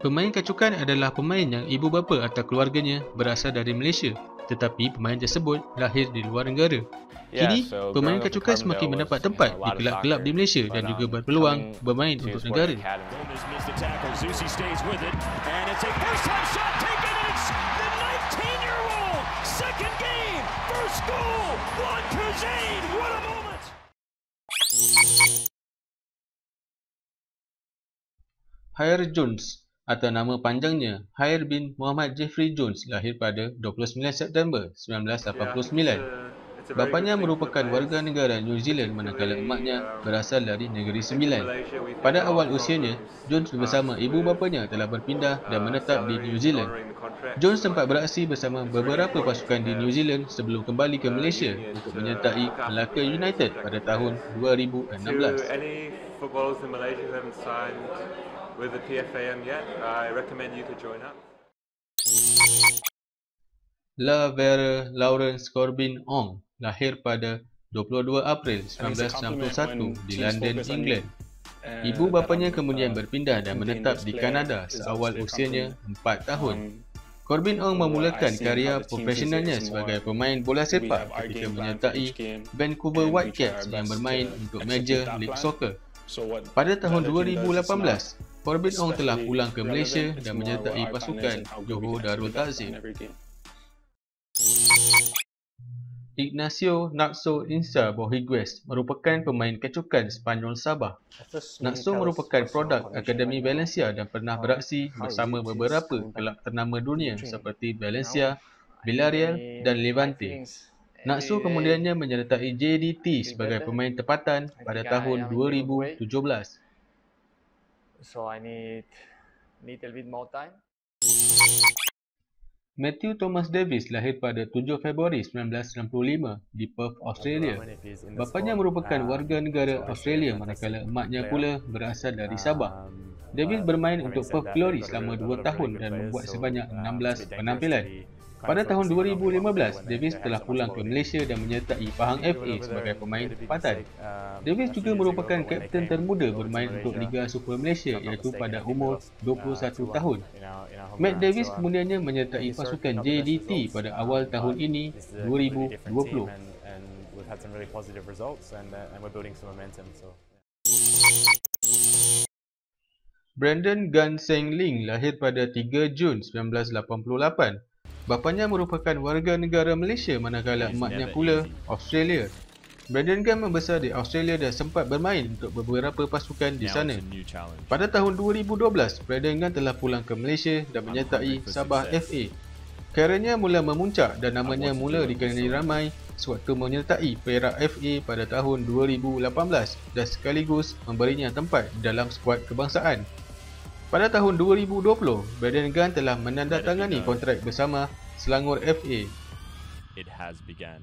Pemain kacukan adalah pemain yang ibu bapa atau keluarganya berasal dari Malaysia, tetapi pemain tersebut lahir di luar negara. Kini, pemain kacukan semakin mendapat tempat di kelab-kelab di Malaysia dan juga berpeluang bermain untuk negara. Hair Jones atau nama panjangnya Hair bin Muhammad Jeffrey Jones lahir pada 29 September 1989. Bapanya merupakan warga negara New Zealand manakala emaknya berasal dari Negeri Sembilan. Pada awal usianya, Jones bersama ibu bapanya telah berpindah dan menetap di New Zealand. Jones sempat beraksi bersama beberapa pasukan di New Zealand sebelum kembali ke Malaysia untuk menyertai Melaka United pada tahun 2016. With the PFAM yet, I recommend you to join up. La Vera Lawrence Corbin Ong lahir pada 22 April 1961 di London, England. Ibu bapanya kemudian berpindah dan menetap di Kanada seawal usianya 4 tahun. Corbin Ong memulakan karya profesionalnya sebagai pemain bola sepak ketika menyertai Vancouver Whitecaps yang bermain untuk Major League Soccer. Pada tahun 2018, Corbin Ong telah pulang ke Malaysia dan menyertai pasukan Johor Darul Ta'zim. Ignacio Naxo Insa Borrigues merupakan pemain kecukan Spanyol Sabah. Naxo merupakan produk Akademi Valencia dan pernah beraksi bersama beberapa kelab ternama dunia seperti Valencia, Villarreal dan Levante. Naxo kemudiannya menyertai JDT sebagai pemain tempatan pada tahun 2017. So I need a bit more time. Matthew Thomas Davis lahir pada 7 Februari 1965 di Perth, Australia. Bapanya merupakan warga negara Australia manakala emaknya pula berasal dari Sabah. Davis bermain untuk Perth Glory selama 2 tahun dan membuat sebanyak 16 penampilan. Pada tahun 2015, Davis telah pulang ke Malaysia dan menyertai Pahang FA sebagai pemain tempatan. Davis juga merupakan kapten termuda bermain untuk Liga Super Malaysia iaitu pada umur 21 tahun. Matt Davis kemudiannya menyertai pasukan JDT pada awal tahun ini 2020. Brandon Gan Seng Ling lahir pada 3 Jun 1988. Bapanya merupakan warga negara Malaysia manakala emaknya pula Australia. Brandon Gan membesar di Australia dan sempat bermain untuk beberapa pasukan di sana. Pada tahun 2012, Brandon Gan telah pulang ke Malaysia dan menyertai Sabah FA. Karirnya mula memuncak dan namanya mula dikenali ramai sewaktu menyertai Perak FA pada tahun 2018 dan sekaligus memberinya tempat dalam skuad kebangsaan. Pada tahun 2020, Brandon Gan telah menandatangani kontrak bersama Selangor FA. It has begun.